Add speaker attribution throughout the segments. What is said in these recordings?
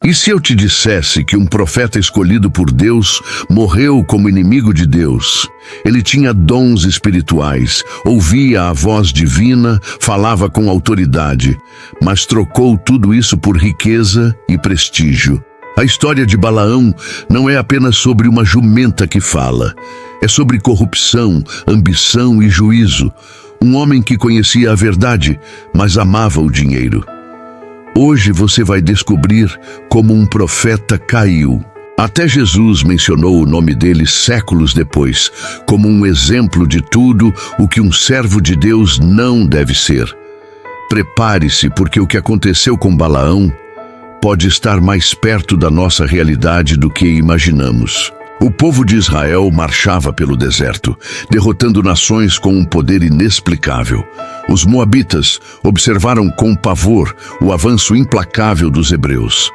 Speaker 1: E se eu te dissesse que um profeta escolhido por Deus morreu como inimigo de Deus? Ele tinha dons espirituais, ouvia a voz divina, falava com autoridade, mas trocou tudo isso por riqueza e prestígio. A história de Balaão não é apenas sobre uma jumenta que fala. É sobre corrupção, ambição e juízo. Um homem que conhecia a verdade, mas amava o dinheiro. Hoje você vai descobrir como um profeta caiu. Até Jesus mencionou o nome dele séculos depois, como um exemplo de tudo o que um servo de Deus não deve ser. Prepare-se, porque o que aconteceu com Balaão pode estar mais perto da nossa realidade do que imaginamos. O povo de Israel marchava pelo deserto, derrotando nações com um poder inexplicável. Os moabitas observaram com pavor o avanço implacável dos hebreus.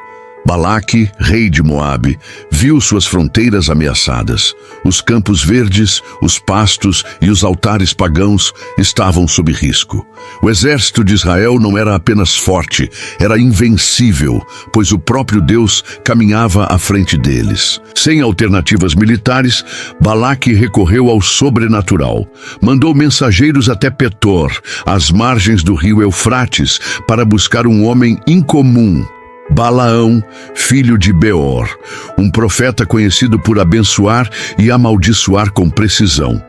Speaker 1: Balaque, rei de Moabe, viu suas fronteiras ameaçadas. Os campos verdes, os pastos e os altares pagãos estavam sob risco. O exército de Israel não era apenas forte, era invencível, pois o próprio Deus caminhava à frente deles. Sem alternativas militares, Balaque recorreu ao sobrenatural. Mandou mensageiros até Petor, às margens do rio Eufrates, para buscar um homem incomum, Balaão, filho de Beor, um profeta conhecido por abençoar e amaldiçoar com precisão.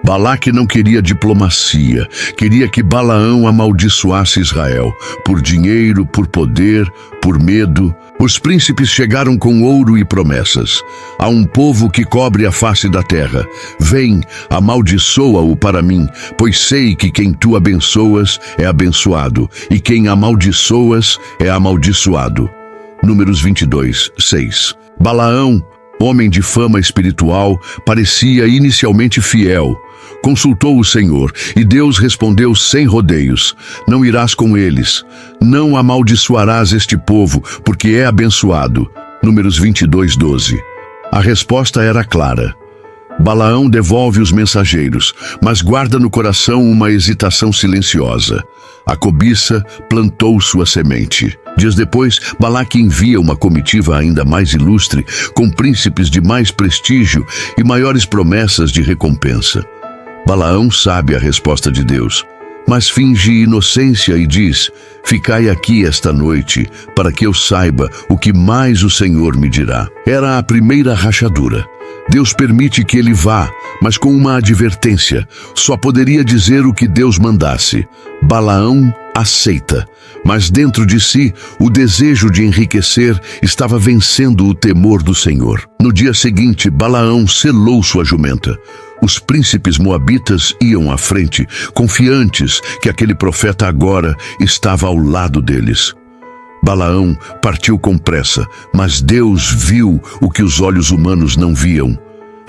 Speaker 1: Balaque não queria diplomacia, queria que Balaão amaldiçoasse Israel, por dinheiro, por poder, por medo. Os príncipes chegaram com ouro e promessas. Há um povo que cobre a face da terra. Vem, amaldiçoa-o para mim, pois sei que quem tu abençoas é abençoado, e quem amaldiçoas é amaldiçoado. Números 22, 6. Balaão, homem de fama espiritual, parecia inicialmente fiel. Consultou o Senhor, e Deus respondeu sem rodeios: não irás com eles, não amaldiçoarás este povo, porque é abençoado. Números 22, 12. A resposta era clara. Balaão devolve os mensageiros, mas guarda no coração uma hesitação silenciosa. A cobiça plantou sua semente. Dias depois, Balaque envia uma comitiva ainda mais ilustre, com príncipes de mais prestígio e maiores promessas de recompensa. Balaão sabe a resposta de Deus, mas finge inocência e diz: ficai aqui esta noite, para que eu saiba o que mais o Senhor me dirá. Era a primeira rachadura. Deus permite que ele vá, mas com uma advertência: só poderia dizer o que Deus mandasse. Balaão aceita, mas dentro de si, o desejo de enriquecer estava vencendo o temor do Senhor. No dia seguinte, Balaão selou sua jumenta. Os príncipes moabitas iam à frente, confiantes que aquele profeta agora estava ao lado deles. Balaão partiu com pressa, mas Deus viu o que os olhos humanos não viam: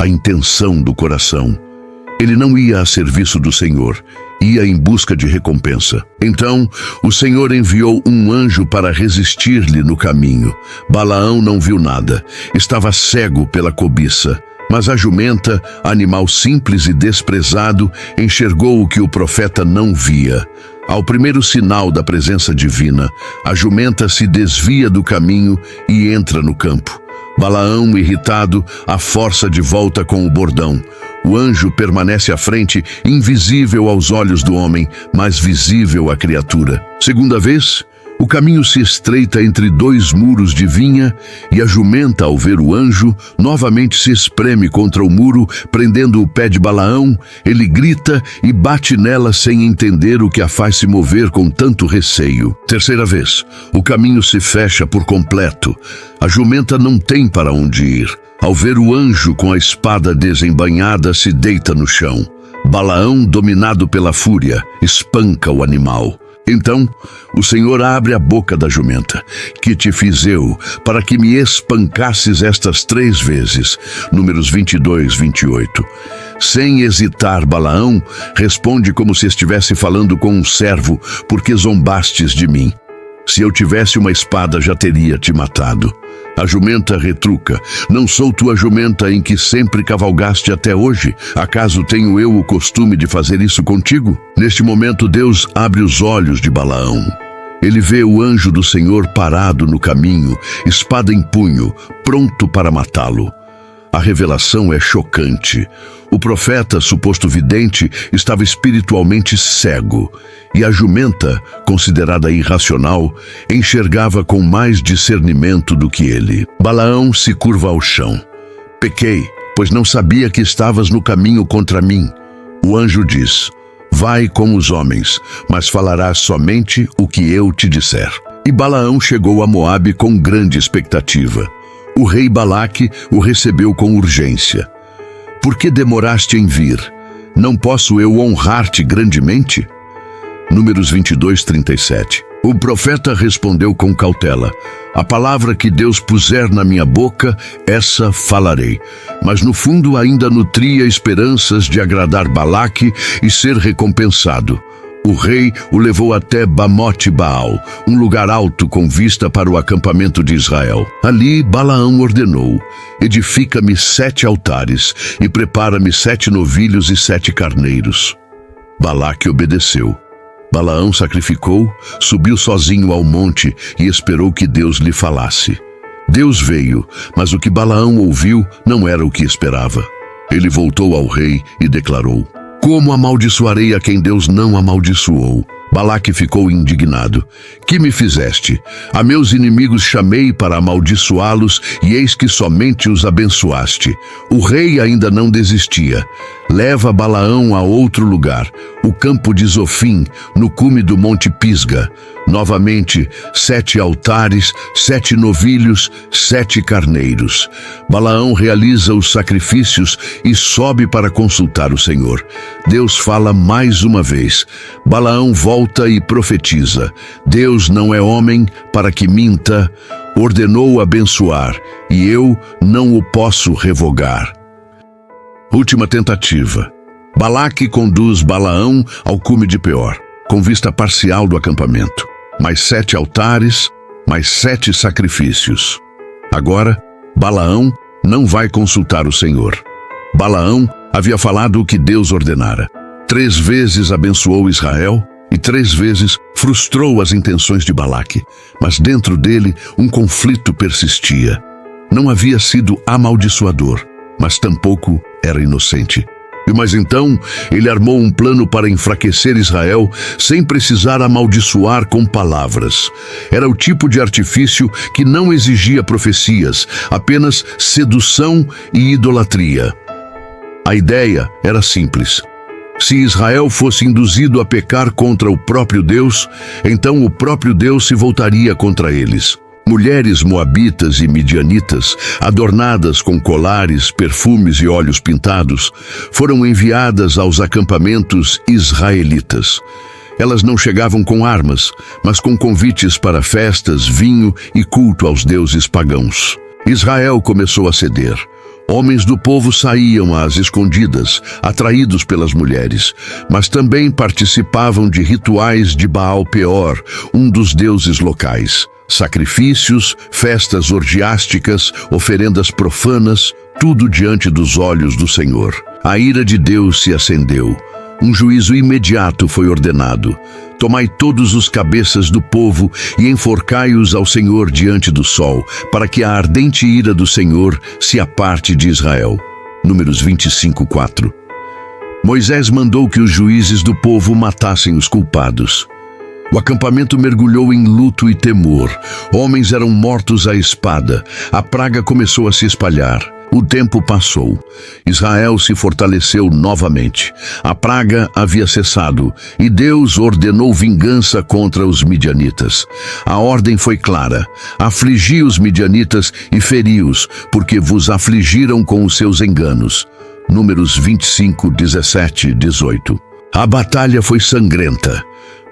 Speaker 1: a intenção do coração. Ele não ia a serviço do Senhor, ia em busca de recompensa. Então, o Senhor enviou um anjo para resistir-lhe no caminho. Balaão não viu nada, estava cego pela cobiça. Mas a jumenta, animal simples e desprezado, enxergou o que o profeta não via. Ao primeiro sinal da presença divina, a jumenta se desvia do caminho e entra no campo. Balaão, irritado, a força de volta com o bordão. O anjo permanece à frente, invisível aos olhos do homem, mas visível à criatura. Segunda vez, o caminho se estreita entre dois muros de vinha, e a jumenta, ao ver o anjo, novamente se espreme contra o muro, prendendo o pé de Balaão. Ele grita e bate nela sem entender o que a faz se mover com tanto receio. Terceira vez, o caminho se fecha por completo. A jumenta não tem para onde ir. Ao ver o anjo com a espada desembainhada, se deita no chão. Balaão, dominado pela fúria, espanca o animal. Então, o Senhor abre a boca da jumenta: que te fiz eu, para que me espancasses estas 3 vezes. Números 22, 28. Sem hesitar, Balaão responde como se estivesse falando com um servo: porque zombastes de mim? Se eu tivesse uma espada, já teria te matado. A jumenta retruca: não sou tua jumenta em que sempre cavalgaste até hoje? Acaso tenho eu o costume de fazer isso contigo? Neste momento, Deus abre os olhos de Balaão. Ele vê o anjo do Senhor parado no caminho, espada em punho, pronto para matá-lo. A revelação é chocante. O profeta, suposto vidente, estava espiritualmente cego, e a jumenta, considerada irracional, enxergava com mais discernimento do que ele. Balaão se curva ao chão. Pequei, pois não sabia que estavas no caminho contra mim. O anjo diz: vai com os homens, mas falarás somente o que eu te disser. E Balaão chegou a Moabe com grande expectativa. O rei Balaque o recebeu com urgência. Por que demoraste em vir? Não posso eu honrar-te grandemente? Números 22, 37. O profeta respondeu com cautela: a palavra que Deus puser na minha boca, essa falarei. Mas no fundo ainda nutria esperanças de agradar Balaque e ser recompensado. O rei o levou até Bamote Baal, um lugar alto com vista para o acampamento de Israel. Ali Balaão ordenou: edifica-me 7 altares e prepara-me 7 novilhos e 7 carneiros. Balaque obedeceu. Balaão sacrificou, subiu sozinho ao monte e esperou que Deus lhe falasse. Deus veio, mas o que Balaão ouviu não era o que esperava. Ele voltou ao rei e declarou: como amaldiçoarei a quem Deus não amaldiçoou? Balaque ficou indignado. Que me fizeste? A meus inimigos chamei para amaldiçoá-los, e eis que somente os abençoaste. O rei ainda não desistia. Leva Balaão a outro lugar, o campo de Zofim, no cume do monte Pisga. Novamente, 7 altares, 7 novilhos, 7 carneiros. Balaão realiza os sacrifícios e sobe para consultar o Senhor. Deus fala mais uma vez. Balaão volta e profetiza: Deus não é homem para que minta, ordenou abençoar, e eu não o posso revogar. Última tentativa. Balaque conduz Balaão ao cume de Peor, com vista parcial do acampamento. Mais 7 altares, mais 7 sacrifícios. Agora, Balaão não vai consultar o Senhor. Balaão havia falado o que Deus ordenara. 3 vezes abençoou Israel e 3 vezes frustrou as intenções de Balaque. Mas dentro dele um conflito persistia. Não havia sido amaldiçoador, mas tampouco era inocente. Mas então ele armou um plano para enfraquecer Israel sem precisar amaldiçoar com palavras. Era o tipo de artifício que não exigia profecias, apenas sedução e idolatria. A ideia era simples. Se Israel fosse induzido a pecar contra o próprio Deus, então o próprio Deus se voltaria contra eles. Mulheres moabitas e midianitas, adornadas com colares, perfumes e olhos pintados, foram enviadas aos acampamentos israelitas. Elas não chegavam com armas, mas com convites para festas, vinho e culto aos deuses pagãos. Israel começou a ceder. Homens do povo saíam às escondidas, atraídos pelas mulheres, mas também participavam de rituais de Baal Peor, um dos deuses locais. Sacrifícios, festas orgiásticas, oferendas profanas, tudo diante dos olhos do Senhor. A ira de Deus se acendeu. Um juízo imediato foi ordenado. Tomai todos os cabeças do povo e enforcai-os ao Senhor diante do sol, para que a ardente ira do Senhor se aparte de Israel. Números 25, 4. Moisés mandou que os juízes do povo matassem os culpados. O acampamento mergulhou em luto e temor. Homens eram mortos à espada. A praga começou a se espalhar. O tempo passou. Israel se fortaleceu novamente. A praga havia cessado e Deus ordenou vingança contra os midianitas. A ordem foi clara: afligi os midianitas e feri-os, porque vos afligiram com os seus enganos. Números 25, 17, 18. A batalha foi sangrenta.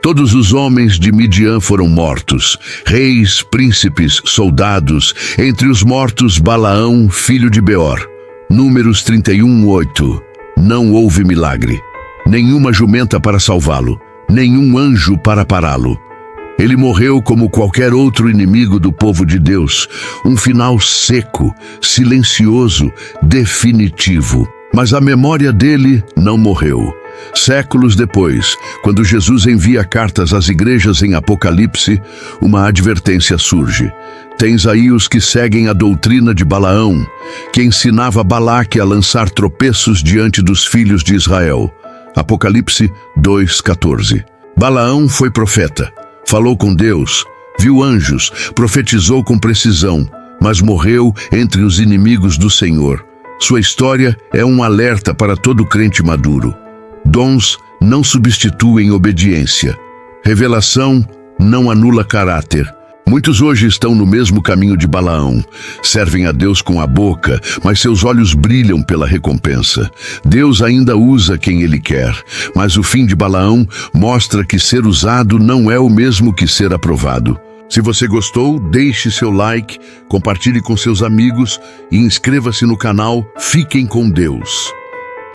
Speaker 1: Todos os homens de Midian foram mortos, reis, príncipes, soldados, entre os mortos Balaão, filho de Beor. Números 31, 8. Não houve milagre, nenhuma jumenta para salvá-lo, nenhum anjo para pará-lo. Ele morreu como qualquer outro inimigo do povo de Deus, um final seco, silencioso, definitivo. Mas a memória dele não morreu. Séculos depois, quando Jesus envia cartas às igrejas em Apocalipse, uma advertência surge. Tens aí os que seguem a doutrina de Balaão, que ensinava Balaque a lançar tropeços diante dos filhos de Israel. Apocalipse 2:14. Balaão foi profeta, falou com Deus, viu anjos, profetizou com precisão, mas morreu entre os inimigos do Senhor. Sua história é um alerta para todo crente maduro. Dons não substituem obediência. Revelação não anula caráter. Muitos hoje estão no mesmo caminho de Balaão. Servem a Deus com a boca, mas seus olhos brilham pela recompensa. Deus ainda usa quem Ele quer, mas o fim de Balaão mostra que ser usado não é o mesmo que ser aprovado. Se você gostou, deixe seu like, compartilhe com seus amigos e inscreva-se no canal. Fiquem com Deus.